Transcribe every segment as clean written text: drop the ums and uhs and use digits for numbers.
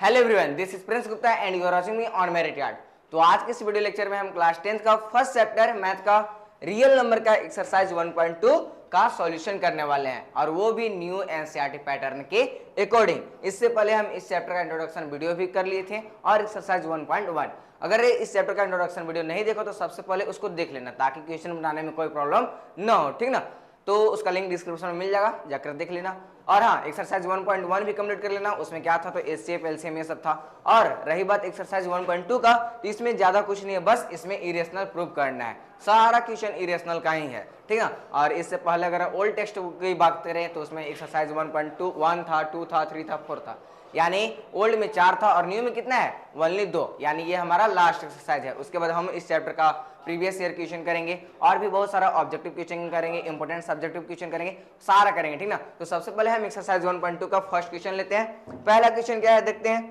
Hello everyone, this is Prince Gupta and you are watching me on merit yard. तो आज के इस वीडियो लेक्चर में हम क्लास 10th का फर्स्ट चैप्टर मैथ का रियल नंबर का एक्सरसाइज 1.2 का सॉल्यूशन करने वाले हैं, और वो भी न्यू एनसीईआरटी पैटर्न के अकॉर्डिंग। इससे पहले हम इस चैप्टर का इंट्रोडक्शन वीडियो भी कर लिए थे और एक्सरसाइज 1.1। अगर इस चैप्टर का इंट्रोडक्शन वीडियो नहीं देखो तो सबसे पहले उसको देख लेना ताकि क्वेश्चन बनाने में कोई प्रॉब्लम ना हो, ठीक ना। तो उसका लिंक डिस्क्रिप्शन में मिल जाएगा, जाकर देख लेना। और हाँ, एक्सरसाइज 1.1 भी कंप्लीट कर लेना। उसमें क्या था तो एचसीएफ एलसीएम ये सब था। और रही बात एक्सरसाइज 1.2 का, तो इसमें ज्यादा कुछ नहीं है, बस इसमें इरेशनल प्रूव करना है। सारा क्वेश्चन इरेशनल का ही है, ठीक है। और इससे पहले अगर ओल्ड टेक्स्ट की बात करें तो उसमें एक्सरसाइज 1.2 1 था, 2 था, 3 था, 4 था। यानी ओल्ड में 4 था और न्यू में कितना है, ओनली 2। यानी ये हमारा लास्ट एक्सरसाइज है। उसके बाद हम इस चैप्टर का प्रीवियस ईयर क्वेश्चन करेंगे और भी बहुत सारा ऑब्जेक्टिव क्वेश्चन करेंगे, इंपॉर्टेंट सब्जेक्टिव क्वेश्चन करेंगे, सारा करेंगे, ठीक ना। तो सबसे पहले हम एक्सरसाइज 1.2 का फर्स्ट क्वेश्चन लेते हैं। पहला क्वेश्चन क्या है देखते हैं।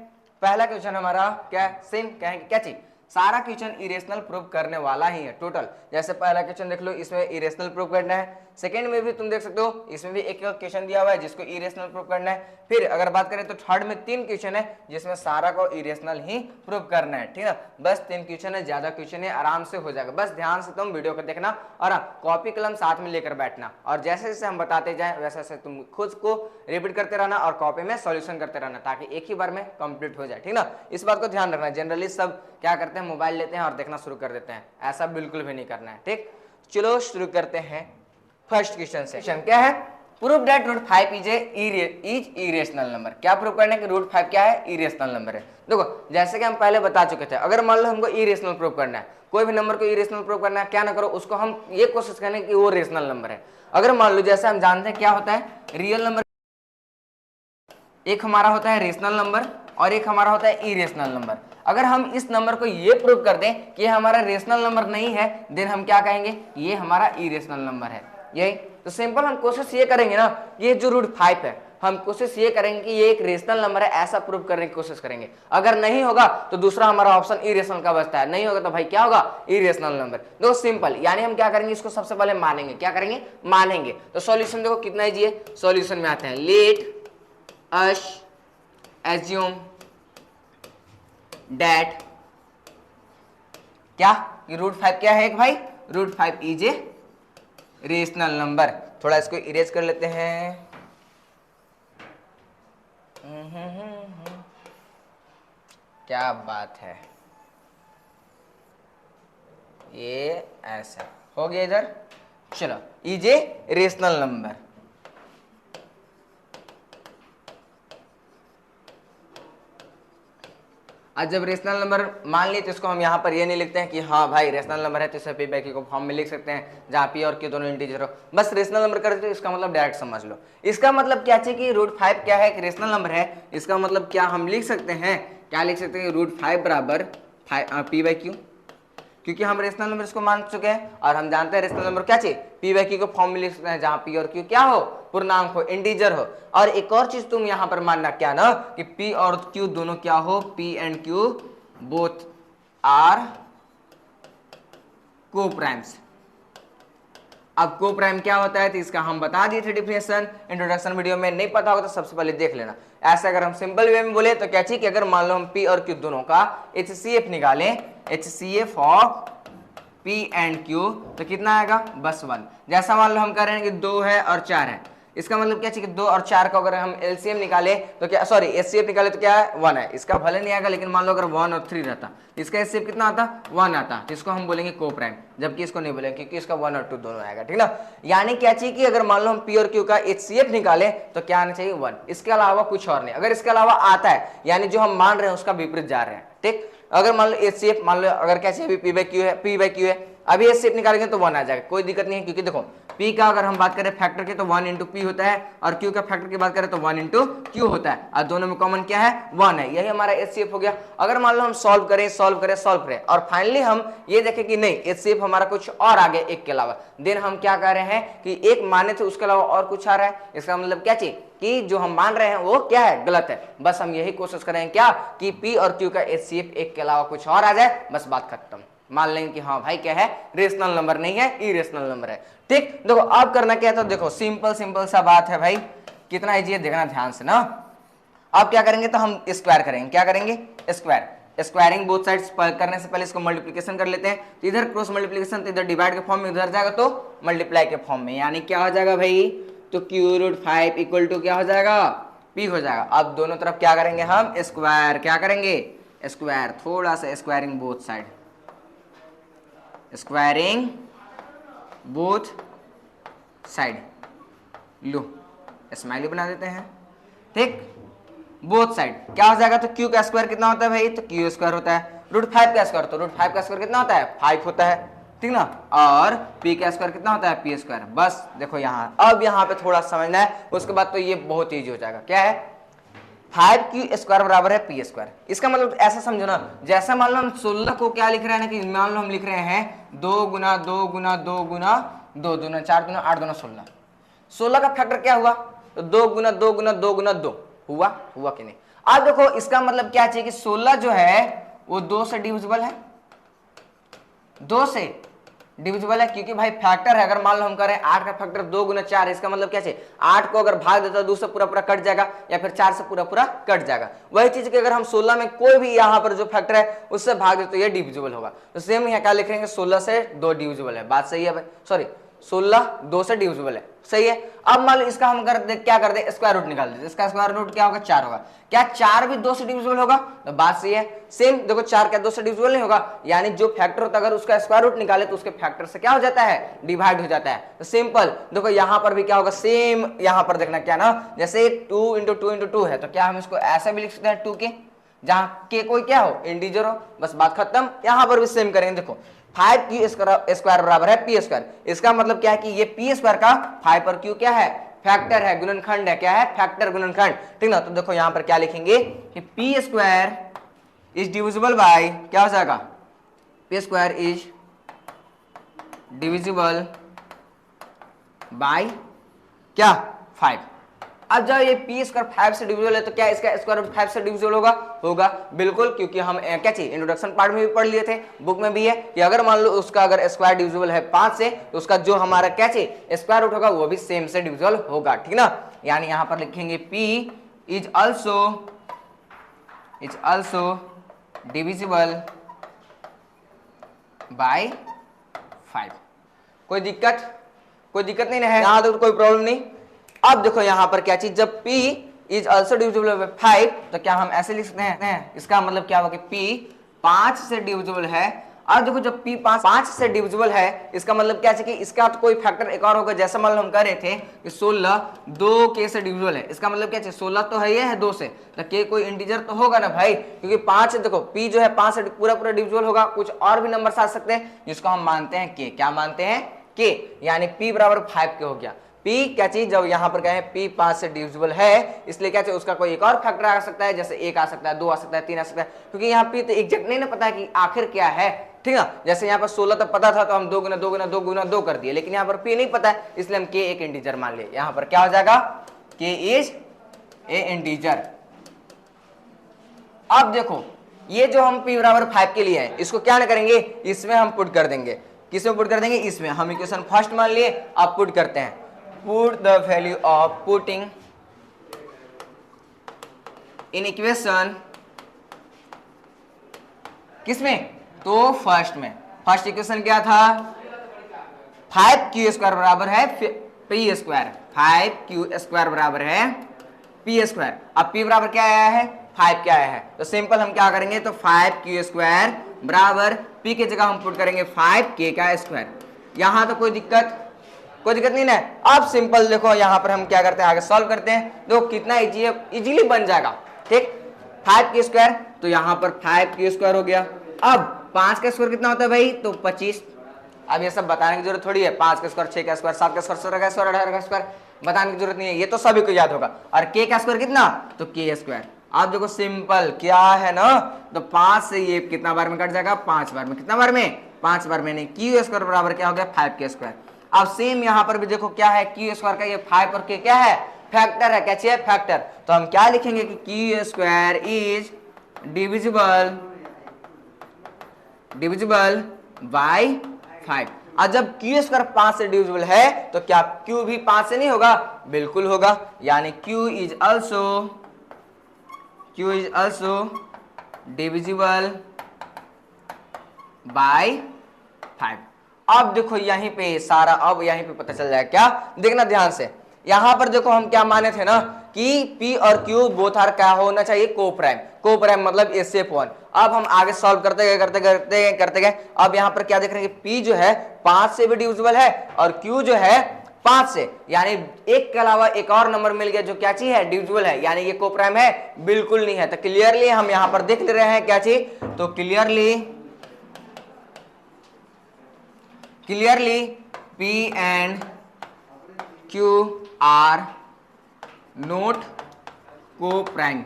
पहला क्वेश्चन हमारा क्या है, सेम क्या है, क्या चीज, सारा क्वेश्चन इरेशनल प्रूव करने वाला ही है टोटल। जैसे पहला क्वेश्चन देख लो, इसमें इरेशनल प्रूव करना है। सेकंड में भी तुम देख सकते हो, इसमें भी एक क्वेश्चन दिया हुआ है जिसको इरेशनल प्रूव करना है। फिर अगर बात करें तो थर्ड में 3 क्वेश्चन है जिसमें सारा को इरेशनल ही प्रूव करना है, ठीक है। बस 3 क्वेश्चन है, ज्यादा क्वेश्चन है, आराम से हो जाएगा। बस ध्यान से तुम वीडियो को देखना और कॉपी कलम साथ में लेकर बैठना, और जैसे जैसे हम बताते जाए वैसे वैसे तुम खुद को रिपीट करते रहना और कॉपी में सॉल्यूशन करते रहना ताकि एक ही बार में कंप्लीट हो जाए, ठीक ना। इस बात को ध्यान रखना। जनरली सब क्या करते हैं, मोबाइल लेते हैं और देखना शुरू कर देते हैं, ऐसा बिल्कुल भी नहीं करना है, ठीक। चलो शुरू करते हैं फर्स्ट क्वेश्चन से। क्वेश्चन क्या है, prove that √5 is irrational number. क्या प्रूव करना है कि √5 क्या है, इरेशनल नंबर है। देखो जैसे कि हम पहले बता चुके थे, अगर मान लो हमको इरेशनल प्रूव करना है, कोई भी नंबर को इरेशनल प्रूव करना है, क्या ना करो उसको हम ये कोशिश करें कि वो रेशनल नंबर है। अगर मान लो जैसे हम जानते हैं क्या होता है रियल नंबर, एक हमारा होता है रेशनल नंबर और एक हमारा होता है इरेशनल नंबर। अगर हम इस नंबर को ये प्रूव कर दें कि हमारा रेशनल नंबर नहीं है, देन हम क्या कहेंगे, ये हमारा इरेशनल नंबर है। यही तो सिंपल हम कोशिश ये करेंगे ना, ये जो √5 है, हम कोशिश ये करेंगे कि ये एक रेशनल नंबर है, ऐसा प्रूव करने की कोशिश करेंगे। अगर नहीं होगा तो दूसरा हमारा ऑप्शन इरेशनल का बचता है, नहीं होगा तो भाई क्या होगा, इरेशनल नंबर। देखो सिंपल, यानी हम क्या करेंगे, इसको सबसे पहले मानेंगे। क्या करेंगे, मानेंगे। तो सॉल्यूशन देखो कितना इजी है। सॉल्यूशन में आते हैं, लेट अस एज्यूम दैट क्या, ये √5 क्या है एक भाई, √5 इज ए रेशनल नंबर। थोड़ा इसको इरेज कर लेते हैं। क्या बात है, ये ऐसा हो गया इधर। चलो, इज ए रेशनल नंबर। आज जब रेशनल नंबर मान लिए तो इसको हम यहाँ पर ये नहीं लिखते हैं कि हाँ भाई रेशनल नंबर है तो इसे p/q को फॉर्म में लिख सकते हैं जहाँ p और q दोनों इंटीजर हो। बस रेशनल नंबर कर देते हो, इसका मतलब डायरेक्ट समझ लो। इसका मतलब क्या चाहिए कि √5 क्या है, कि रेशनल नंबर है। इसका मतलब क्या हम लिख सकते हैं, क्या लिख सकते हैं, √5 बराबर p/q, क्योंकि हम रेशनल नंबर इसको मान चुके हैं और हम जानते हैं रेशनल नंबर क्या चाहिए, p/q को फॉर्म में लिख सकते हैं जहाँ p और q क्या हो, पूर्णांक हो, इंटीजर हो। और एक और चीज तुम यहाँ पर मानना क्या ना, कि p और q दोनों क्या हो, p and q both are coprimes. अब को-प्राइम क्या होता है तो इसका हम बता दिए थे डेफिनेशन इंट्रोडक्शन वीडियो में, नहीं पता होगा तो सबसे पहले देख लेना। ऐसा अगर हम सिंपल वे में बोले तो क्या चाहिए कि अगर मान लो हम p और q दोनों का HCF निकालें, HCF of p and q, तो कितना आएगा, बस 1। जैसा मान लो हम कह रहे हैं कि 2 है और 4 है, इसका मतलब क्या चाहिए कि 2 और 4 का अगर हम एलसीएम निकाले तो क्या, सॉरी HCF निकाले तो क्या है, 1 है। इसका भले नहीं आएगा, लेकिन मान लो अगर 1 और 3 रहता, इसका HCF कितना आता, 1 आता, तो इसको हम बोलेंगे को-प्राइम, जबकि इसको नहीं बोलेंगे क्योंकि इसका 1 और 2 दोनों आएगा, ठीक ना। यानी क्या चाहिए कि अगर मान लो हम p और q का HCF निकाले तो क्या आना चाहिए, 1। इसके अलावा कुछ और नहीं। अगर इसके अलावा आता है यानी जो हम मान रहे हैं उसका विपरीत जा रहे हैं, ठीक। अगर मान लो HCF, मान लो अगर क्या चाहिए, p/q है, अभी HCF निकालेंगे तो 1 आ जाएगा, कोई दिक्कत नहीं है। क्योंकि देखो p का अगर हम बात करें फैक्टर के तो 1 × p होता है, और q का फैक्टर की बात करें तो 1 × q होता है, और दोनों में कॉमन क्या है, 1 है। यही हमारा HCF हो गया। अगर मान लो हम सॉल्व करें और फाइनली हम ये देखें कि नहीं HCF हमारा कुछ और आ गया एक के अलावा, देन हम क्या कर रहे हैं कि एक माने थे उसके अलावा और कुछ आ रहा है, इसका मतलब क्या चाहिए कि जो हम मान रहे हैं वो क्या है, गलत है। बस हम यही कोशिश करें क्या कि p और q का HCF एक के अलावा कुछ और आ जाए, बस बात खत्म। मान लेंगे कि हाँ भाई क्या है, रेशनल नंबर नहीं है, इरेशनल नंबर है, ठीक। देखो अब करना क्या था, देखो सिंपल सा बात है भाई, कितना इजी है देखना ध्यान से ना। अब क्या करेंगे, तो हम स्क्वायर करेंगे। क्या करेंगे, स्क्वायर। स्क्वायरिंग बोथ साइड्स करने से पहले इसको मल्टीप्लिकेशन कर लेते हैं। तो इधर क्रॉस मल्टीप्लिकेशन, तो इधर डिवाइड के फॉर्म में, उधर जाएगा तो मल्टीप्लाई के फॉर्म में, यानी क्या हो जाएगा भाई, तो q√5 इक्वल टू क्या हो जाएगा, p हो जाएगा। अब दोनों तरफ क्या करेंगे हम, स्क्वायर। क्या करेंगे, स्क्वायर, थोड़ा सा squaring both side, squaring both side, लो स्माइली बना देते हैं, ठीक। बोथ साइड क्या हो जाएगा, तो q का स्क्वायर कितना होता है भाई, तो q स्क्वायर होता है। √5 का स्क्वायर, तो √5 का स्क्वायर कितना होता है, 5 होता है, ठीक ना। और p का स्क्वायर कितना होता है, p स्क्वायर। बस देखो यहाँ, अब यहाँ पे थोड़ा समझना है, उसके बाद तो ये बहुत ईजी हो जाएगा। क्या है, 5q स्क्वायर बराबर है p स्क्वायर। इसका मतलब ऐसा समझो ना, जैसा मान लो हम 16 को क्या लिख रहे हैं ना, कि मान लो हम लिख रहे हैं 2 गुना 2 गुना 2 गुना 2 दूना 4 दूना 8 दूना 16। 16 का फैक्टर क्या हुआ, तो 2 गुना 2 गुना 2 गुना 2 हुआ कि नहीं। अब देखो इसका मतलब क्या चाहिए, कि 16 जो है वो 2 से डिविजिबल है, 2 से डिविजिबल है, क्योंकि भाई फैक्टर है। अगर मान लो हम करें 8 का फैक्टर 2 गुना 4, इसका मतलब क्या चाहिए, 8 को अगर भाग देता है 2 से पूरा पूरा कट जाएगा, या फिर 4 से पूरा पूरा कट जाएगा। वही चीज कि अगर हम 16 में कोई भी यहाँ पर जो फैक्टर है उससे भाग दे तो ये डिविजिबल होगा। तो सेम यहाँ क्या लिख रहे हैं, 16 से 2 डिविजिबल है। बात सही है भाई, सॉरी 16 2 से डिविजिबल है, सही है। अब मान लो इसका हम क्या कर दे, स्क्वायर रूट निकाल देते। इसका स्क्वायर रूट क्या होगा, 4 होगा। क्या 4 भी 2 से डिविजिबल होगा, तो बात सही है। सेम देखो 4 क्या 2 से डिविजिबल नहीं होगा, यानी जो फैक्टर होता है अगर उसका स्क्वायर रूट निकाले तो उसके फैक्टर से क्या हो जाता है, डिवाइड हो जाता है। तो सिंपल देखो यहाँ पर भी क्या होगा, सेम यहाँ पर देखना क्या ना, जैसे 2 × 2 × 2 है, तो क्या हम इसको ऐसा भी लिख सकते हैं 2 के, जहाँ के कोई क्या हो, इंटीजर हो, बस बात खत्म। यहाँ पर भी सेम करेंगे। देखो 5q स्क्वायर बराबर है p स्क्वायर। इसका मतलब क्या है कि ये p स्क्वायर का 5 पर q क्या है, फैक्टर है, गुणनखंड है। क्या है, फैक्टर, गुणनखंड, ठीक ना। तो देखो यहाँ पर क्या लिखेंगे कि p square is divisible by, क्या हो जाएगा, p square is divisible by क्या, 5। अब जब ये p स्क्वायर 5 से डिविजिबल है, तो क्या इसका स्क्वायर रूट 5 से डिविजिबल होगा बिल्कुल, क्योंकि हम क्या चाहिए, इंट्रोडक्शन पार्ट में भी पढ़ लिए थे, बुक में भी है कि अगर मान लो उसका अगर स्क्वायर डिविजिबल है 5 से, तो उसका जो हमारा क्या चाहिए स्क्वायर रूट होगा वो भी सेम से डिविजिबल होगा, ठीक ना। यानी यहां पर लिखेंगे p is also divisible by 5। कोई दिक्कत नहीं है, यहां तक कोई प्रॉब्लम नहीं। अब देखो यहां पर क्या चीज, जब p is also divisible by 5, तो क्या हम ऐसे लिख सकते हैं, इसका मतलब क्या होगा कि p 5 से डिविजिबल है। अब देखो जब p 5 से डिविजिबल है, इसका मतलब क्या है कि इसका तो कोई फैक्टर एक और होगा। जैसे मान लो हम कह रहे थे कि 16 2k से डिविजिबल है, इसका मतलब क्या है, 16 तो है, ये है 2 से, तो k कोई इंटीजर तो होगा ना भाई, क्योंकि 5 से देखो p जो है 5 से पूरा पूरा डिविजिबल होगा। कुछ और भी नंबर आ सकते हैं जिसको हम मानते हैं k, क्या मानते हैं k, यानी p बराबर 5k हो गया। p क्या चीज, जब यहाँ पर कहें p 5 से डिविजिबल है, इसलिए क्या चाहिए, उसका कोई एक और फैक्टर आ सकता है, जैसे 1 आ सकता है, 2 आ सकता है, 3 आ सकता है, क्योंकि यहाँ p तो एग्जैक्ट नहीं ना पता है कि आखिर क्या है, ठीक है। जैसे यहाँ पर 16 तक पता था तो हम 2 गुना 2 गुना 2 गुना 2 कर दिए, लेकिन यहाँ पर p नहीं पता है, इसलिए हम k एक इंटीजर मान लिए। यहाँ पर क्या हो जाएगा, k इज ए इंटीजर। अब देखो ये जो हम p बराबर 5 के लिए है, इसको क्या ना करेंगे, इसमें हम पुट कर देंगे। किसमें पुट कर देंगे, इसमें। हम इक्वेशन फर्स्ट मान लिए, अब पुट करते हैं। Put the value of putting in equation किसमें, तो फर्स्ट में। फर्स्ट इक्वेशन क्या था, 5q स्क्वायर बराबर है p स्क्वायर, 5q स्क्वायर बराबर है p स्क्वायर। अब p बराबर क्या आया है, 5 क्या आया है, तो सिंपल हम क्या करेंगे, तो 5q स्क्वायर बराबर p की जगह हम पुट करेंगे 5k का स्क्वायर। यहां तो कोई दिक्कत नहीं ना। अब सिंपल देखो यहाँ पर हम क्या करते हैं, आगे सॉल्व करते हैं। देखो कितना इजी है, इजीली बन जाएगा, ठीक। 5k स्क्वायर, तो यहाँ पर 5k स्क्वायर हो गया। अब 5 का स्क्वायर कितना होता है भाई, तो 25। अब ये सब बताने की जरूरत थोड़ी है, 5 का स्क्वायर, 6 का स्क्वायर, 7 का स्क्वायर, 17 का स्क्वायर, 18 का स्क्वायर बताने की जरूरत नहीं है, ये तो सभी को याद होगा। और k का स्क्वायर कितना, तो k स्क्वायर। अब देखो सिंपल क्या है ना, तो 5 से ये कितना बार में कट जाएगा, 5 बार में। कितना बार में, 5 बार में। नहीं, q स्क्वायर बराबर क्या हो गया, 5k स्क्वायर। अब सेम यहां पर भी देखो क्या है, q स्क्वायर का ये 5 और k क्या है, फैक्टर है। क्या चाहिए, फैक्टर। तो हम क्या लिखेंगे कि q square is divisible by 5। और जब q स्क्वायर 5 से डिविजिबल है, तो क्या q भी 5 से नहीं होगा, बिल्कुल होगा। यानी q is also Q is also divisible by 5। अब देखो यहीं पे सारा, अब यहीं पे पता चल जाएगा क्या, देखना ध्यान से। यहां पर देखो हम क्या माने थे ना कि P और Q बोथ आर क्या होना चाहिए, को प्राइम। को प्राइम मतलब SF1। अब हम आगे सॉल्व करते गए। अब यहां पर क्या देख रहे हैं कि P जो है 5 से भी डिविजिबल है और Q जो है 5 से, यानी एक के अलावा एक और नंबर मिल गया जो क्या चीज है, डिविजिबल है, यानी ये को प्राइम है, बिल्कुल नहीं है। तो क्लियरली हम यहां पर देख ले रहे हैं क्या चीज, तो clearly P and Q are not को प्राइम।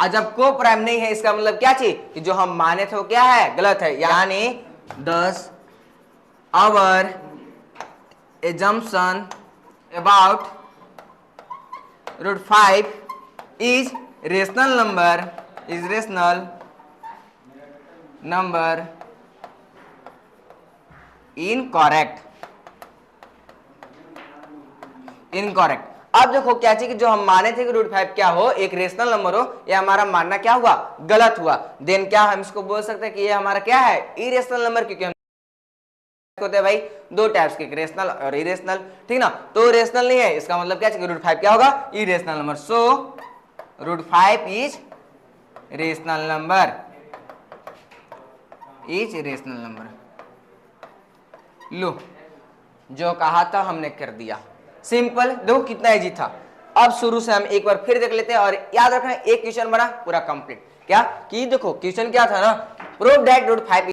जब को प्राइम नहीं है इसका मतलब क्या चीज कि जो हम माने थे वो क्या है, गलत है। यानी 10 our assumption about √5 is rational number incorrect. अब देखो क्या चाहिए कि जो हम माने थे कि √5 क्या हो, एक रेशनल नंबर हो, ये हमारा मानना क्या हुआ, गलत हुआ। देन क्या हम इसको बोल सकते हैं कि ये हमारा क्या है, इरेशनल नंबर, क्योंकि हम होते हैं भाई दो टाइप्स के, रेशनल और इरेशनल, ठीक ना। तो रेशनल नहीं है इसका मतलब क्या चाहिए, √5 क्या होगा, irrational number. So √5 is rational number. लो जो कहा था हमने कर दिया, सिंपल। देखो कितना इजी था। अब शुरू से हम एक बार फिर देख लेते हैं और याद रखना एक क्वेश्चन बना पूरा कंप्लीट। क्या कि देखो क्वेश्चन क्या था ना, प्रूव दैट √5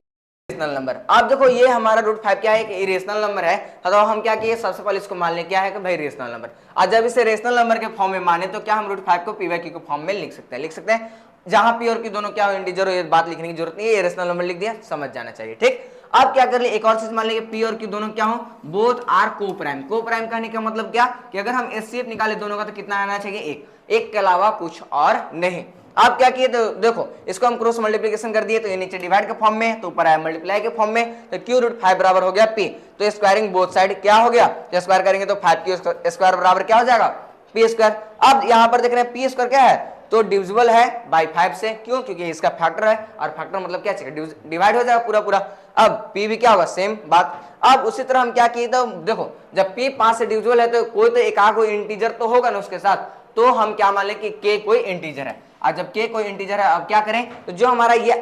इरेशनल नंबर। अब देखो ये हमारा √5 क्या है कि इरेशनल नंबर है, तो हम क्या किए, सबसे पहले इसको मान ले क्या है कि भाई रेशनल नंबर। और जब इसे रेशनल नंबर के फॉर्म में माने तो क्या हम √5 को P/Q के फॉर्म में लिख सकते हैं। जहां P और Q दोनों क्या हो, इंटीजर हो, ये बात लिखने की जरूरत नहीं है, रेशनल नंबर लिख दिया, समझ जाना चाहिए, ठीक। अब क्या कर ले, एक और चीज मान लेंगे, P और Q दोनों क्या हो, बोथ आर को प्राइम। को प्राइम कहने का मतलब क्या कि अगर हम HCF निकाले दोनों का तो कितना आना चाहिए, एक के अलावा कुछ और नहीं। अब क्या किए, तो देखो इसको हम क्रॉस मल्टीप्लिकेशन कर दिए, तो ये नीचे डिवाइड के फॉर्म में, तो ऊपर आया मल्टीप्लाई के फॉर्म में, तो Q√5 बराबर हो गया P। तो स्क्वायरिंग बोथ साइड क्या हो गया, तो स्क्वायर करेंगे तो 5Q स्क्वायर बराबर क्या हो जाएगा, P स्क्वायर। अब यहां पर देख रहे हैं P स्क्वायर क्या है, तो डिविजिबल है बाय 5 से, क्यों, क्योंकि इसका फैक्टर है, और फैक्टर मतलब क्या चाहिए, डिवाइड हो जाएगा पूरा। अब P भी क्या होगा, सेम बात। अब उसी तरह हम क्या किए, तो देखो जब P 5 से डिविजिबल है तो कोई तो एक कोई इंटीजर तो होगा ना उसके साथ, तो हम क्या मान लें कि K कोई इंटीजर है। और जब K कोई इंटीजर है, अब क्या करें, तो जो हमारा ये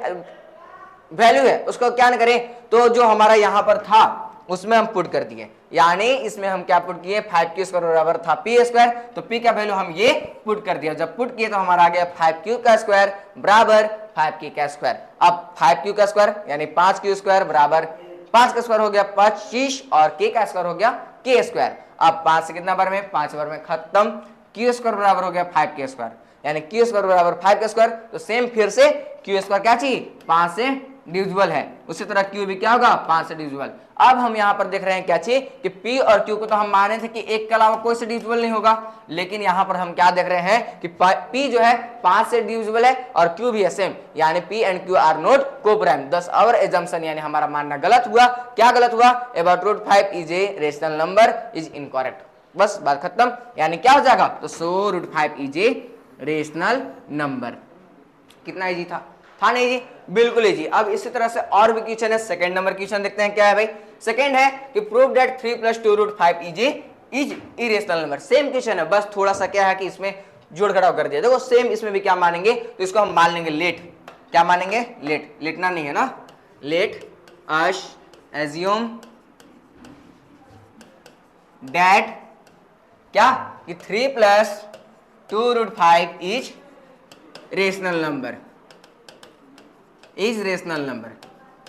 वैल्यू है उसको क्या न करें, तो जो हमारा यहां पर था उसमें हम पुट कर दिए, यानी इसमें हम क्या पुट किए, 5Q स्क्वायर बराबर था P स्क्वायर, तो P का वैल्यू हम ये पुट कर दिया। जब पुट किए तो हमारा आ गया 5Q का स्क्वायर बराबर 5K का स्क्वायर। अब 5Q का स्क्वायर यानी 5Q स्क्वायर बराबर 5 का स्क्वायर हो गया 25 और K का स्क्वायर हो गया K स्क्वायर। अब 5 से कितना बार में, 5 बार में खत्म। Q स्क्वायर बराबर हो गया 5K स्क्वायर, यानी Q स्क्वायर बराबर 5 का स्क्वायर। तो सेम फिर से Q स्क्वायर क्या चाहिए, 5 से डिविजिबल है, उसी तरह Q भी क्या होगा, 5 से डिविजिबल। अब हम यहाँ पर देख रहे हैं क्या चाहिए कि P और Q को तो हम माने थे कि एक के अलावा कोई से डिविजिबल नहीं होगा, लेकिन यहाँ पर हम क्या देख रहे हैं कि P जो है 5 से डिविजिबल है और Q भी है सेम, यानी P and Q are not coprime. Thus our assumption यानी हमारा मानना गलत हुआ। क्या गलत हुआ, about √5 is a rational number is incorrect. बस बात खत्म। यानी क्या हो जाएगा, तो so √5 is a rational number. कितना इजी था नहीं जी, बिल्कुल इजी। अब इसी तरह से और भी क्वेश्चन है। सेकंड नंबर क्वेश्चन देखते हैं क्या है भाई। सेकंड है कि prove that 3 + 2 √5 is irrational number. Same question है, बस थोड़ा सा क्या है कि इसमें जोड़ घटाव कर दिया। देखो सेम इसमें भी क्या मानेंगे, तो इसको हम मान लेंगे लेट। क्या मानेंगे, लेट। लेटना नहीं है ना, लेट अस एज्यूम दैट क्या कि 3 + 2 √5 is rational number, is rational number.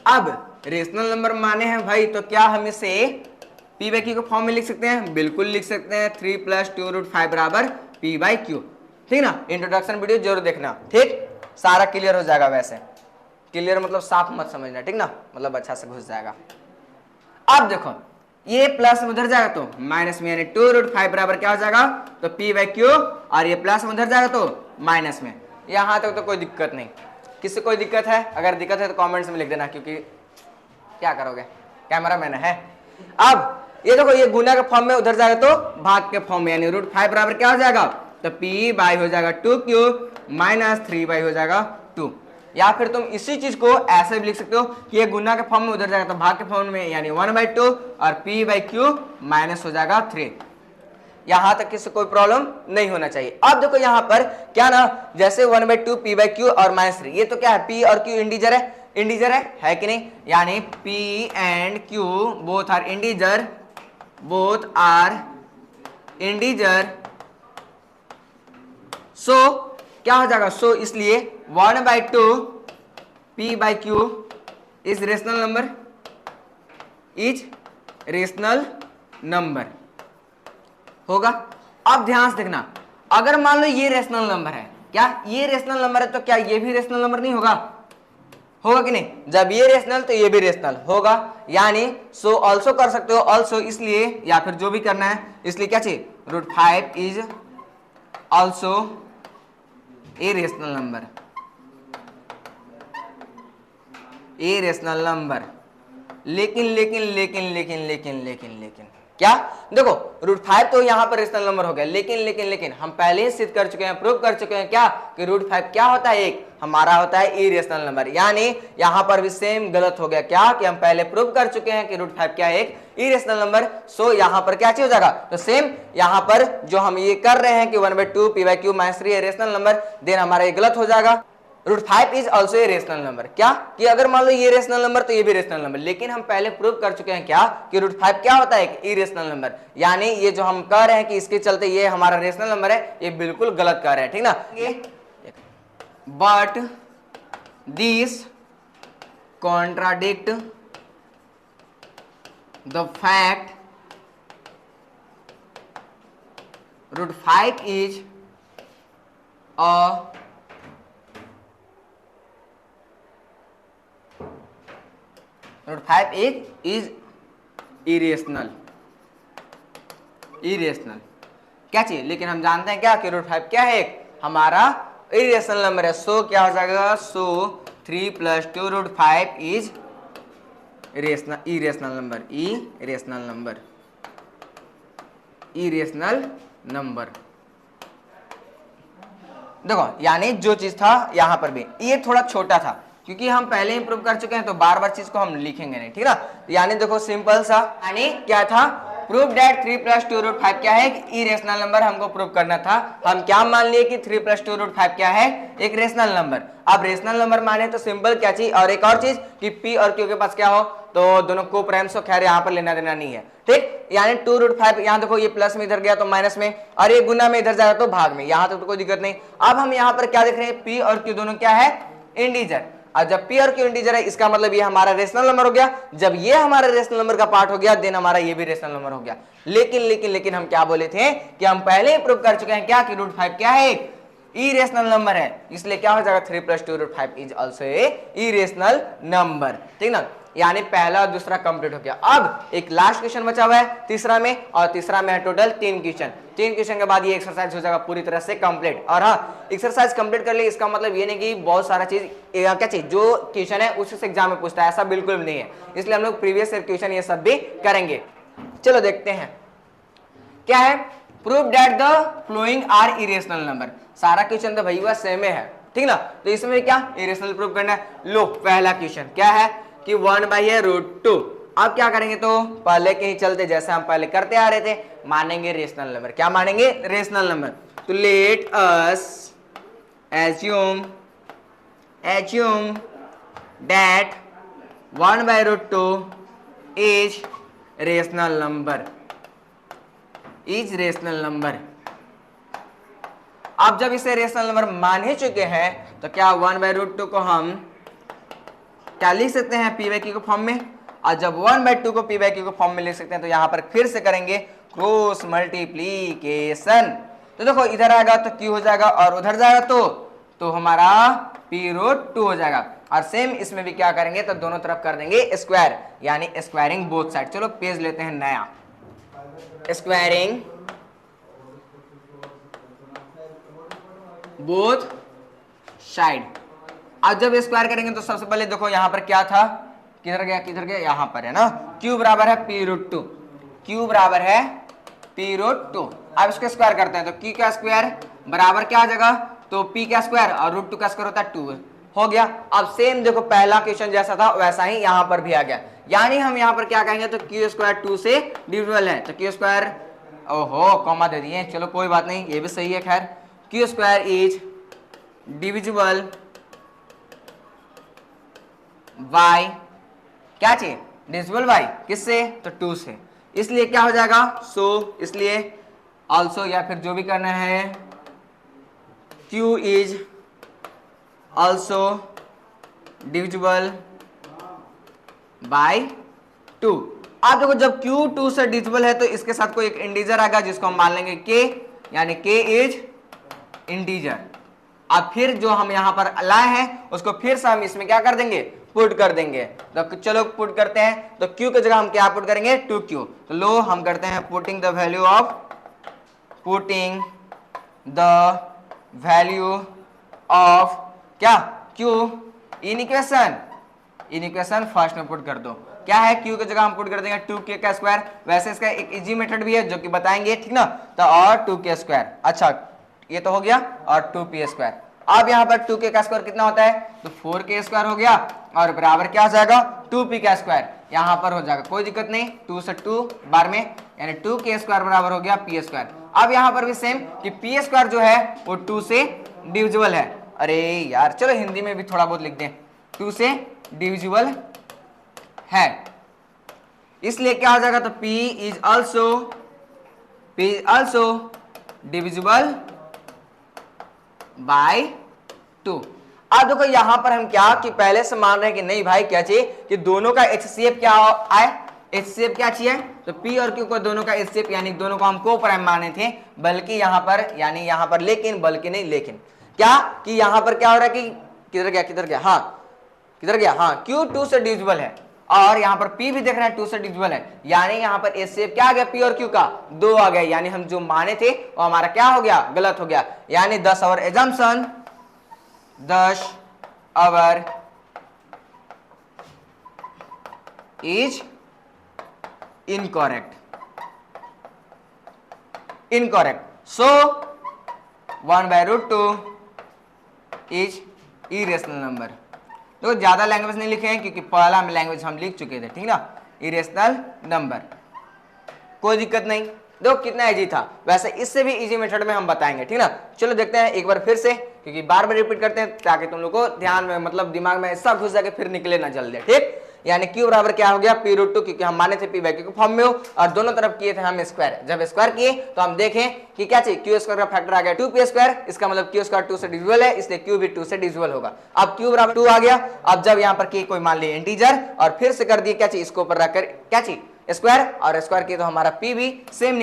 अब रेशनल नंबर माने हैं भाई, तो क्या हम इसे P/Q के फॉर्म में लिख सकते हैं, बिल्कुल लिख सकते हैं। 3 + 2 √5 बराबर P/Q, ठीक ना। इंट्रोडक्शन वीडियो जरूर देखना, ठीक, सारा क्लियर हो जाएगा। वैसे क्लियर मतलब साफ मत समझना, ठीक ना, मतलब अच्छा से घुस जाएगा। अब देखो ये प्लस में उधर जाएगा तो माइनस में, यानी 2 √5 बराबर क्या हो जाएगा, तो P/Q, और ये प्लस में उधर जाएगा तो माइनस में। यहां तक तो कोई दिक्कत नहीं। किससे कोई दिक्कत है, अगर दिक्कत है तो कमेंट्स में लिख देना, क्योंकि क्या करोगे, कैमरा मैन है। अब ये देखो ये गुना के फॉर्म में उधर जाएगा तो भाग के फॉर्म में, यानी √5 बराबर क्या हो जाएगा, तो p बाई हो जाएगा 2 क्यूब माइनस 3 बाई हो जाएगा 2। या फिर तुम इसी चीज को ऐसे भी लिख सकते हो कि ये गुना के फॉर्म में उधर जाएगा तो भाग के फॉर्म में, यानी 1/2 और p बाई क्यूब माइनस हो जाएगा 3। यहां तक किसी कोई प्रॉब्लम नहीं होना चाहिए। अब देखो यहां पर क्या ना, जैसे 1/2 p बाई क्यू और माइनस 3, ये तो क्या है, p और q इंटीजर है कि नहीं, यानी p and q both are integer, so क्या हो जाएगा, सो इसलिए 1/2 p by q is rational number होगा। अब ध्यान से देखना, अगर मान लो ये रेशनल नंबर है, क्या ये रेशनल नंबर है, तो क्या ये भी रेशनल नंबर नहीं होगा कि नहीं, जब ये रेशनल तो ये भी रेशनल होगा, यानी सो ऑल्सो कर सकते हो, ऑल्सो इसलिए, या फिर जो भी करना है इसलिए क्या चाहिए, √5 is also a rational number. लेकिन क्या, देखो √5 तो यहाँ पर रेशनल नंबर हो गया, लेकिन हम पहले ही सिद्ध कर चुके हैं, प्रूव कर चुके हैं क्या, कि √5 क्या होता है, एक हमारा होता है इरेशनल नंबर। यानी यहाँ पर भी सेम गलत हो गया, क्या कि हम पहले प्रूव कर चुके हैं कि √5 क्या है, एक इरेशनल नंबर। सो यहाँ पर क्या चीज हो जाएगा, तो सेम यहाँ पर जो हम ये कर रहे हैं कि 1/2 p by Q minus 3 rational number, then हमारा ये गलत हो जाएगा। √5 is also a rational number, क्या कि अगर मान लो ये रेशनल नंबर तो ये भी रेशनल नंबर, लेकिन हम पहले प्रूव कर चुके हैं क्या कि √5 क्या होता है, एक इरेशनल नंबर। यानी ये जो हम कह रहे हैं कि इसके चलते ये हमारा रेशनल नंबर है, ये बिल्कुल गलत कह रहे हैं, ठीक ना। But this contradict the fact √5 is a √5 is irrational क्या चाहिए, लेकिन हम जानते हैं क्या कि √5 क्या है, एक हमारा इरेशनल नंबर है। सो क्या हो जाएगा, सो 3 + 2 √5 इज इरेशनल नंबर। देखो यानी जो चीज था यहां पर भी ये थोड़ा छोटा था, क्योंकि हम पहले ही प्रूव कर चुके हैं, तो बार बार चीज को हम लिखेंगे नहीं, ठीक ना। यानी देखो सिंपल सा, यानी क्या था, प्रूव दैट 3 + 2 √5 क्या है, इरेशनल नंबर हमको प्रूव करना था। हम क्या मान लिए कि 3 + 2 √5 क्या है, एक रेशनल नंबर। अब रेशनल नंबर माने तो सिंपल क्या चीज, और एक और चीज कि p और q के पास क्या हो, तो दोनों को प्राइम्स हो, खैर यहाँ पर लेना देना नहीं है, ठीक। यानी 2 √5, यहाँ देखो ये प्लस में इधर गया तो माइनस में, और ये गुना में इधर जाएगा तो भाग में, यहाँ तक तो कोई दिक्कत नहीं। अब हम यहाँ पर क्या देख रहे हैं, p और q दोनों क्या है, इंटीजर। और जब p और q इंटीजर है, इसका मतलब ये हमारा रेशनल नंबर हो गया। जब ये हमारा रेशनल नंबर का पार्ट हो गया, देन हमारा ये भी रेशनल नंबर हो गया। लेकिन हम क्या बोले थे कि हम पहले ही प्रूव कर चुके हैं क्या कि √5 क्या है, एक इरेशनल नंबर है, इसलिए क्या हो जाएगा, 3 + 2 √5 is also A irrational number, ठीक ना। यानी पहला और दूसरा कंप्लीट हो गया। अब एक लास्ट क्वेश्चन बचा हुआ है तीसरा में, और तीसरा में है टोटल 3 क्वेश्चन के बाद ये एक्सरसाइज हो जाएगा पूरी तरह से कंप्लीट। और हाँ, एक्सरसाइज कंप्लीट कर ली, इसका मतलब ये नहीं कि बहुत सारा चीज क्या चीज जो क्वेश्चन है उसी से एग्जाम में पूछता है, ऐसा बिल्कुल भी नहीं है। इसलिए हम लोग प्रीवियस ईयर क्वेश्चन ये सब भी करेंगे। चलो देखते हैं क्या है, prove that the following are irrational number. सारा क्वेश्चन तो भैया सेम है, ठीक ना। तो इसमें क्या इरेशनल प्रूव करना है। लो पहला क्वेश्चन क्या है कि 1/√2। अब क्या करेंगे, तो पहले के ही चलते जैसे हम पहले करते आ रहे थे, मानेंगे रेशनल नंबर। क्या मानेंगे, रेशनल नंबर। तो let us assume that 1/√2 is rational number. अब जब इसे रेशनल नंबर मान ही चुके हैं, तो क्या 1/√2 को हम क्या लिख सकते हैं, p/q के फॉर्म में। और जब 1/2 को p/q के फॉर्म में लिख सकते हैं, तो यहां पर फिर से करेंगे क्रॉस मल्टीप्लीकेशन। तो देखो इधर आएगा तो q हो जाएगा, और उधर जाएगा तो हमारा p√2 हो जाएगा। और सेम इसमें भी क्या करेंगे, तो दोनों तरफ कर देंगे स्क्वायर, यानी स्क्वायरिंग बोथ साइड। चलो पेज लेते हैं नया, स्क्वायरिंग बोथ साइड। अब जब स्क्वायर करेंगे तो सबसे पहले देखो यहां पर क्या था, किधर गया, यहां पर है ना, q बराबर है p√2। अब इसको स्क्वायर करते हैं, तो q का स्क्वायर बराबर क्या आ जाएगा, तो p का स्क्वायर और रूट 2 का स्क्वायर होता है 2 हो गया। अब सेम देखो पहला क्वेश्चन जैसा था वैसा ही यहाँ पर भी आ गया, यानी हम यहाँ पर क्या कहेंगे, तो क्यू स्क्वायर 2 से डिविजिबल है, तो क्यू स्क्वायर, ओहो कॉमा दे दिए, चलो कोई बात नहीं, ये भी सही है। खैर Q square is divisible by, क्या चाहिए, डिविजिबल बाय किससे, तो 2 से, इसलिए क्या हो जाएगा, सो इसलिए ऑल्सो, या फिर जो भी करना है, Q is also divisible by 2। आप देखो जब Q 2 से डिविजिबल है तो इसके साथ कोई एक इंटीजर आएगा जिसको हम मान लेंगे K, यानी K इज इंटीजर। अब फिर जो हम यहां पर लाए हैं उसको फिर से हम इसमें क्या कर देंगे, पुट कर देंगे। तो चलो पुट करते हैं, तो Q की जगह हम क्या पुट करेंगे, 2Q। तो लो हम करते हैं पुटिंग द वैल्यू ऑफ क्या, Q इन इक्वेशन फर्स्ट में पुट कर दो। क्या है, Q की जगह हम पुट कर देंगे 2K का स्क्वायर। वैसे इसका एक इजी मेथड भी है जो कि बताएंगे, ठीक ना, तो और 2K स्क्वायर, अच्छा ये तो हो गया, और 2P स्क्वायर। अब यहाँ पर 2K का स्क्वायर कितना होता है, तो 4K स्क्वायर हो गया, और बराबर क्या हो जाएगा, 2P का स्क्वायर यहाँ पर हो जाएगा, कोई दिक्कत नहीं, 2 से 2 बार में, यानी 2K स्क्वायर बराबर हो गया P स्क्वायर। अब यहाँ पर भी सेम कि P स्क्वायर जो है वो 2 से डिविजिबल है, अरे यार चलो हिंदी में भी थोड़ा बहुत लिख दें, 2 से डिविजिबल है, इसलिए क्या हो जाएगा, तो P is also divisible by 2। अब देखो यहां पर हम क्या कि पहले से मान रहे हैं कि नहीं भाई क्या चाहिए कि दोनों का HCF क्या आए, HCF क्या चाहिए, तो P और Q को दोनों का HCF, यानी दोनों को हम को प्राइम माने थे, बल्कि यहां पर यानी यहां पर लेकिन, बल्कि नहीं लेकिन, क्या कि यहां पर क्या हो रहा है कि किधर गया, हाँ Q 2 से डिविजिबल है, और यहां पर P भी देख रहे हैं 2 से डिविजिबल है, यानी यहां पर HCF क्या आ गया, P और Q का 2 आ गया, यानी हम जो माने थे वो हमारा क्या हो गया, गलत हो गया, यानी 10 our assumption is incorrect. So 1/√2 is irrational number. तो ज्यादा लैंग्वेज नहीं लिखे हैं क्योंकि पहला लैंग्वेज हम लिख चुके थे, ठीक ना, इरेशनल नंबर, कोई दिक्कत नहीं। देखो कितना इजी था, वैसे इससे भी इजी मेथड में हम बताएंगे, ठीक ना। चलो देखते हैं एक बार फिर से, क्योंकि बार बार रिपीट करते हैं ताकि तुम लोग को ध्यान में, मतलब दिमाग में ऐसा घुस जाके फिर निकले ना जल्दी, ठीक। यानी Q बराबर क्या हो गया, P√2, क्योंकि हम माने थे P बाई Q के फॉर्म में हो, और दोनों तरफ किए थे हम स्क्वायर। जब स्क्वायर किए तो हम देखें कि क्या चाहिए, Q स्क्वायर का फैक्टर आ गया 2P स्क्वायर, इसका मतलब Q स्क्वायर 2 से डिविजिबल है, इसलिए Q भी 2 से डिविजिबल होगा। अब Q बराबर 2 आ गया। अब जब यहाँ पर K कोई मान लिया इंटीजर, और फिर से कर दिए क्या चाहिए, इसको ऊपर रखकर क्या चाहिए, स्क्वायर, और स्क्वायर किए तो हमारा P भी सेम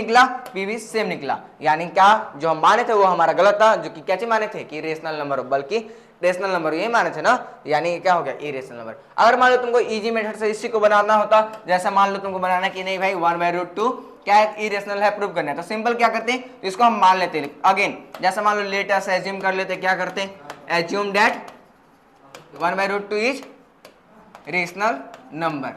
निकला, यानी क्या जो हम माने थे वो हमारा गलत था, जो कि क्या चीज माने थे कि रेशनल नंबर हो, बल्कि रेशनल नंबर ये माने थे ना, यानी क्या हो गया, इरेशनल नंबर। अगर मान लो तुमको इजी मेथड से इसी को बनाना होता, जैसा मान लो तुमको बनाना कि नहीं भाई 1/√2 क्या है, इरेशनल है, प्रूव करना है, तो सिंपल क्या करते हैं, तो इसको हम मान लेते हैं अगेन, जैसा मान लो लेट अस एज्यूम कर लेते, क्या करते हैं, assume that 1/√2 is rational number.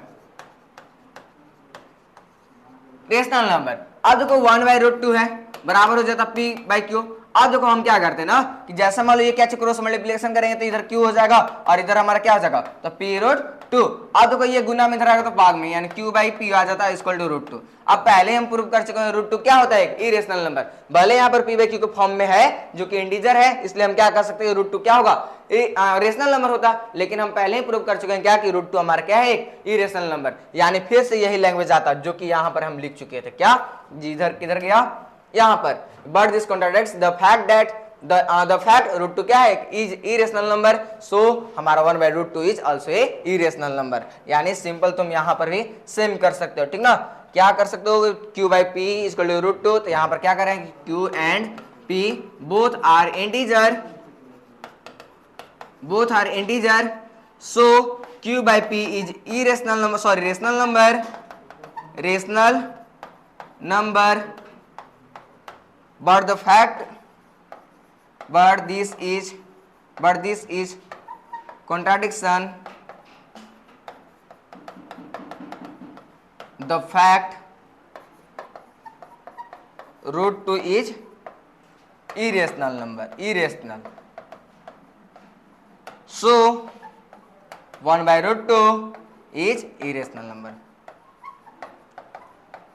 अब देखो 1/√2 है, बराबर हो जाता P बाई Q। अब देखो हम क्या करते हैं ना कि जैसा मान लो ये क्या क्रॉस मल्टीप्लिकेशन करेंगे तो इधर Q हो जाएगा और इधर हमारा क्या हो जाएगा, तो P√2। अब देखो ये गुना में इधर आएगा तो भाग में, यानी Q बाई P आ जाता है इक्वल टू √2। अब पहले हम प्रूव कर चुके हैं √2 क्या होता है, इरेशनल नंबर। भले यहाँ पर P बाई Q के फॉर्म में है जो कि इंटीजर है, इसलिए हम क्या कर सकते हैं, √2 क्या होगा, रेशनल नंबर होता, लेकिन हम पहले ही प्रूव कर चुके हैं क्या कि √2 हमारा क्या है, एक इरेशनल नंबर। यानी फिर से यही लैंग्वेज आता जो कि यहाँ पर हम लिख चुके थे, क्या इधर किधर गया, यहाँ पर, but this contradicts the fact that the fact √2 क्या है, इज इरेशनल नंबर, सो हमारा 1/√2 is also A irrational number. यानी सिंपल तुम यहाँ पर भी सेम कर सकते हो, ठीक ना। क्या कर सकते हो, Q by P equal to √2, तो यहाँ पर क्या करेंगे, Q and P both are integer, so Q by P is rational number, but this is contradiction the fact √2 is irrational number, irrational. So 1 by root 2 is irrational number,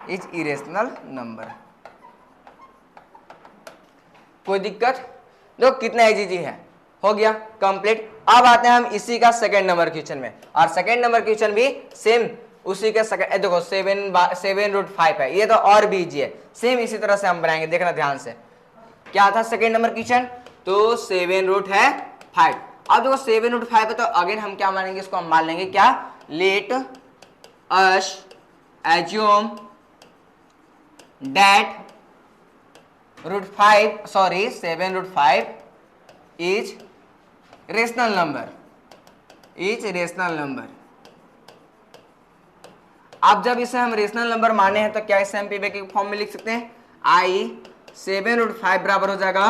is irrational number. कोई दिक्कत? देखो कितना easy है, हो गया complete. अब आते हैं हम इसी का सेकंड नंबर क्वेश्चन में, और सेकंड नंबर क्वेश्चन भी सेम उसी के सेकंड, देखो 7 है, ये तो और भी इजी है, सेम इसी तरह से हम बनाएंगे, देखना ध्यान से। क्या था सेकंड नंबर क्वेश्चन? तो 7√5। अब देखो 7√5 है, तो अगेन हम क्या मानेंगे, इसको हम मान लेंगे क्या, let us assume that 7√5 is rational number, is rational number। अब जब इसे हम रेशनल नंबर माने हैं तो क्या इसे हम पी बाई क्यू फॉर्म में लिख सकते हैं? आई 7√5 बराबर हो जाएगा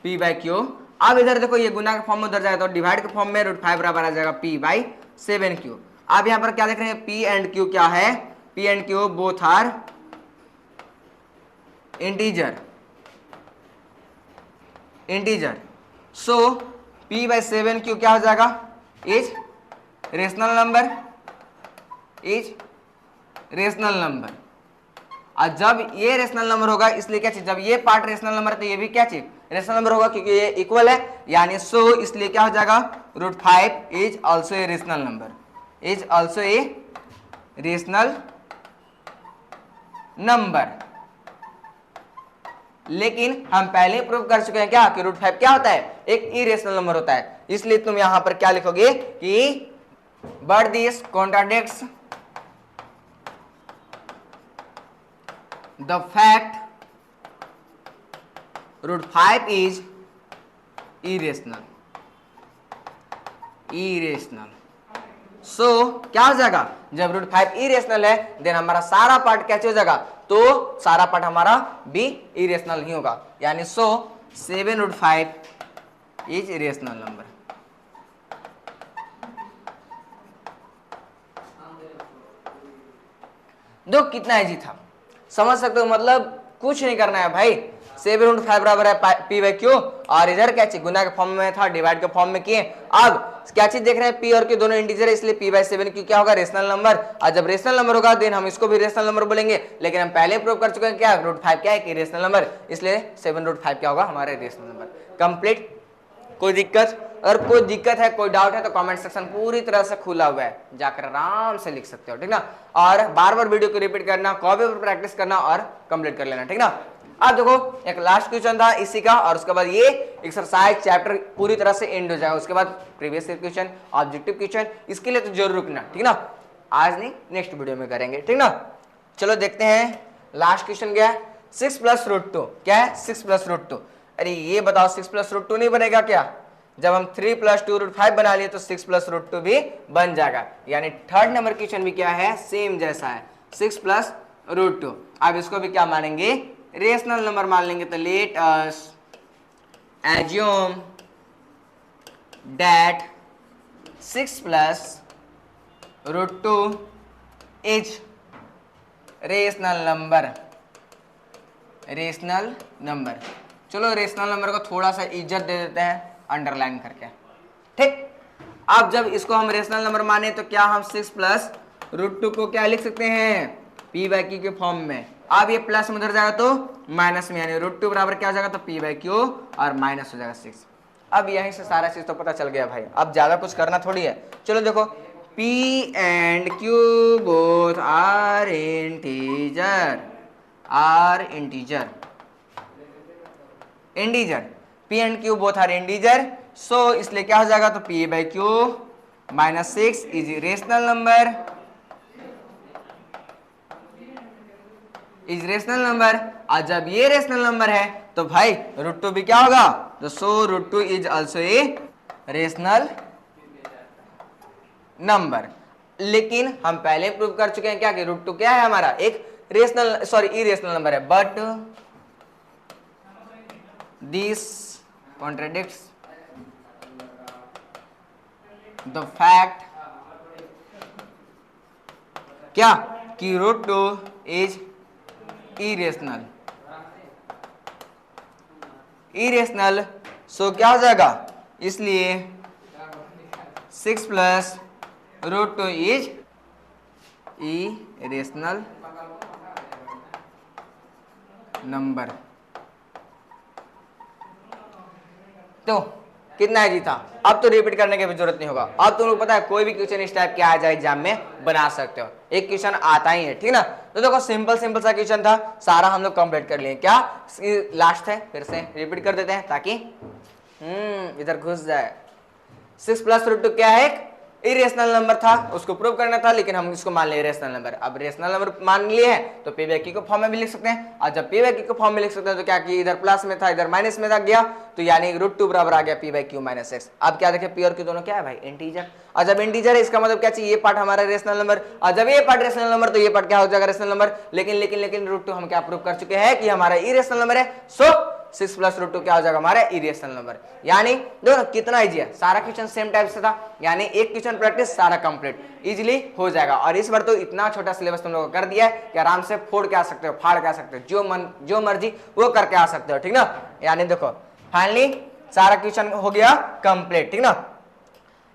पी बाई क्यू। अब इधर देखो ये गुना के फॉर्म में उधर जाएगा तो डिवाइड के फॉर्म में √5 बराबर आ जाएगा पी बाई 7 क्यू। अब यहाँ पर क्या देख रहे हैं, पी एंड क्यू क्या है, P and Q both are integer, integer. So p by 7 क्या हो जाएगा, is rational number, is rational number. और जब ये रेशनल नंबर होगा, इसलिए क्या चीज, जब ये पार्ट रेशनल नंबर है तो ये भी क्या चीज, रेशनल नंबर होगा, क्योंकि ये इक्वल है, यानी सो इसलिए क्या हो जाएगा, √5 is also a rational number, is also a rational number. लेकिन हम पहले प्रूव कर चुके हैं क्या कि √5 क्या होता है, एक इरेशनल नंबर होता है। इसलिए तुम यहां पर क्या लिखोगे कि but this contradicts the fact √5 is irrational, irrational. So क्या हो जाएगा, जब √5 इरेशनल है देन हमारा सारा पार्ट कैसे हो जाएगा, तो सारा पार्ट हमारा भी इरेशनल ही होगा, यानी सो 7√5 इज इरेशनल नंबर। दो कितना इजी था, समझ सकते हो, मतलब कुछ नहीं करना है भाई। 7√5 बराबर है पी बाई क्यू, और इधर क्या चीज गुना के फॉर्म में था, डिवाइड के फॉर्म में किए। अब क्या चीज देख रहे हैं, पी और क्यू दोनों इंटीजर है, इसलिए पी बाई 7 क्या होगा, रेशनल नंबर। और जब रेशनल नंबर होगा देन हम इसको भी रेशनल नंबर बोलेंगे, लेकिन हम पहले प्रूव कर चुके हैं क्या, √5 क्या है कि रेशनल नंबर, इसलिए 7√5 क्या होगा, हमारे रेशनल नंबर। कंप्लीट। कोई दिक्कत? अगर कोई दिक्कत है, कोई डाउट है तो कमेंट सेक्शन पूरी तरह से खुला हुआ है, जाकर आराम से लिख सकते हो, ठीक ना। और बार बार वीडियो को रिपीट करना, कॉपी पर प्रैक्टिस करना और कंप्लीट कर लेना, ठीक ना। अब देखो एक लास्ट क्वेश्चन था इसी का, और उसके बाद ये एक्सरसाइज चैप्टर पूरी तरह से एंड हो जाएगा। उसके बाद previous year question, objective question, इसके लिए तो जरूर रुकना, ठीक ना। आज नहीं, नेक्स्ट वीडियो में करेंगे, ठीक ना। चलो देखते हैं लास्ट क्वेश्चन क्या है, 6 + √2 क्या है, 6 + √2। अरे ये बताओ 6 + √2 नहीं बनेगा क्या? जब हम 3 + 2 √5 बना लिए तो 6 + √2 भी बन जाएगा, यानी थर्ड नंबर क्वेश्चन भी क्या है, सेम जैसा है, 6 + √2। अब इसको भी क्या मानेंगे, रेशनल नंबर मान लेंगे। तो let us assume that 6 + √2 is rational number, rational number. चलो रेशनल नंबर को थोड़ा सा इज्जत दे देते हैं अंडरलाइन करके, ठीक। अब जब इसको हम रेशनल नंबर माने तो क्या हम 6 + √2 को क्या लिख सकते हैं, पी बाई क्यू के फॉर्म में। अब ये प्लस में उधर जाएगा तो माइनस में, यानी √2 बराबर क्या हो जाएगा, तो पी बाई क्यू और माइनस हो जाएगा 6। अब यहीं से सारा चीज तो पता चल गया भाई, अब ज्यादा कुछ करना थोड़ी है। चलो देखो, P and Q both are integer, are integer, integer, P and Q both are integer, so इसलिए क्या हो जाएगा, तो P by Q minus 6 is rational number, is rational number। और जब ये रेशनल नंबर है तो भाई √2 भी क्या होगा, तो सो √2 is also a rational number. लेकिन हम पहले प्रूव कर चुके हैं क्या कि √2 क्या है हमारा, एक रेशनल सॉरी इरेशनल नंबर है। But this contradicts the fact क्या कि √2 इज इरेशनल, इरेशनल, सो क्या हो जाएगा, इसलिए 6 plus root 2 is irrational number. तो कितना इजी था, अब तो रिपीट करने की भी जरूरत नहीं होगा। अब तुम लोग पता है कोई भी क्वेश्चन इस टाइप के आ जाए एग्जाम में बना सकते हो, एक क्वेश्चन आता ही है, ठीक ना। तो देखो सिंपल सिंपल सा क्वेश्चन था, सारा हम लोग कंप्लीट कर लिए। क्या लास्ट है, फिर से रिपीट कर देते हैं ताकि इधर घुस जाए। 6 प्लस रूट 2 क्या है, एक इरेशनल नंबर था, उसको प्रूव करना था, लेकिन हम इसको मान लिए रेशनल नंबर। अब रेशनल नंबर मान लिए हैं तो पी बाई क्यू को फॉर्म में भी लिख सकते हैं, और जब पी बाई क्यू को फॉर्म में लिख सकते हैं तो क्या कि इधर प्लस में था इधर माइनस में था गया, तो यानी रूट 2 बराबर आ गया P by Q minus x. अब क्या देखे पी और क्यू दोनों क्या है भाई, इंटीजर, और जब इंटीजर है इसका मतलब क्या चाहिए, ये पार्ट हमारा रेशनल नंबर, और जब ये पार्ट रेशनल नंबर तो ये पार्ट क्या हो जाएगा रेशनल नंबर। लेकिन रूट 2 हम क्या प्रूव कर चुके हैं कि हमारा इरेशनल नंबर है, सो 6 प्लस रूट 2 क्या हो जाएगा हमारा इरेशनल नंबर। यानी देखो कितना इजी है, सारा क्वेश्चन सेम टाइप से था, यानी एक क्वेश्चन प्रैक्टिस सारा कंप्लीट इजीली हो जाएगा। और इस बार तो इतना छोटा सिलेबस तुम लोगों को कर दिया है कि आराम से फोड़ के आ सकते हो, फाड़ के आ सकते हो, जो मर्जी वो करके आ सकते हो, ठीक ना। यानी देखो फाइनली सारा क्वेश्चन हो गया कंप्लीट, ठीक ना।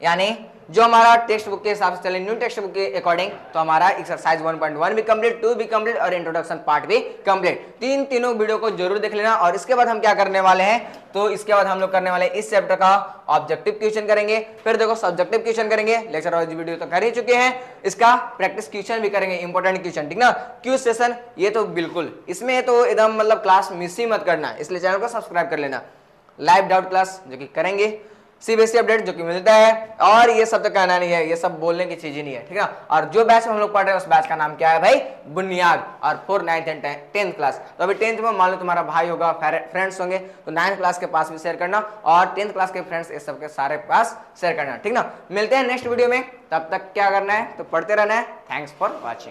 यानी जो हमारा टेक्स्ट बुक के हिसाब से चले, न्यू टेक्स्ट बुक के अकॉर्डिंग, तो हमारा एक्सरसाइज 1.1 भी कंप्लीट, 2 भी कंप्लीट और इंट्रोडक्शन पार्ट भी कंप्लीट। तीनों वीडियो को जरूर देख लेना। और इसके बाद हम क्या करने वाले हैं, तो इसके बाद हम लोग करने वाले हैं इस चैप्टर का ऑब्जेक्टिव क्वेश्चन करेंगे, फिर देखो सब्जेक्टिव क्वेश्चन करेंगे, लेक्चर वाइज वीडियो तो कर ही चुके हैं, इसका प्रैक्टिस क्वेश्चन भी करेंगे, इंपॉर्टेंट क्वेश्चन, ठीक ना। क्यूज सेशन ये तो बिल्कुल इसमें तो एकदम मतलब क्लास मिस ही मत करना, इसलिए चैनल को सब्सक्राइब कर लेना। लाइव डाउट क्लास जो कि करेंगे, सीबीएसई अपडेट जो कि मिलता है, और ये सब तो कहना नहीं है, ये सब बोलने की चीज ही नहीं है, ठीक है। और जो बैच में हम लोग पढ़ रहे हैं उस बैच का नाम क्या है भाई, बुनियाद, और 4th 9th and 10th class. तो अभी 10th में मान लो तुम्हारा भाई होगा, फ्रेंड्स होंगे, तो 9th क्लास के पास भी शेयर करना, और 10th क्लास के फ्रेंड्स इस सबके सारे पास शेयर करना, ठीक ना। मिलते हैं नेक्स्ट वीडियो में, तब तक क्या करना है तो पढ़ते रहना है। Thanks for watching.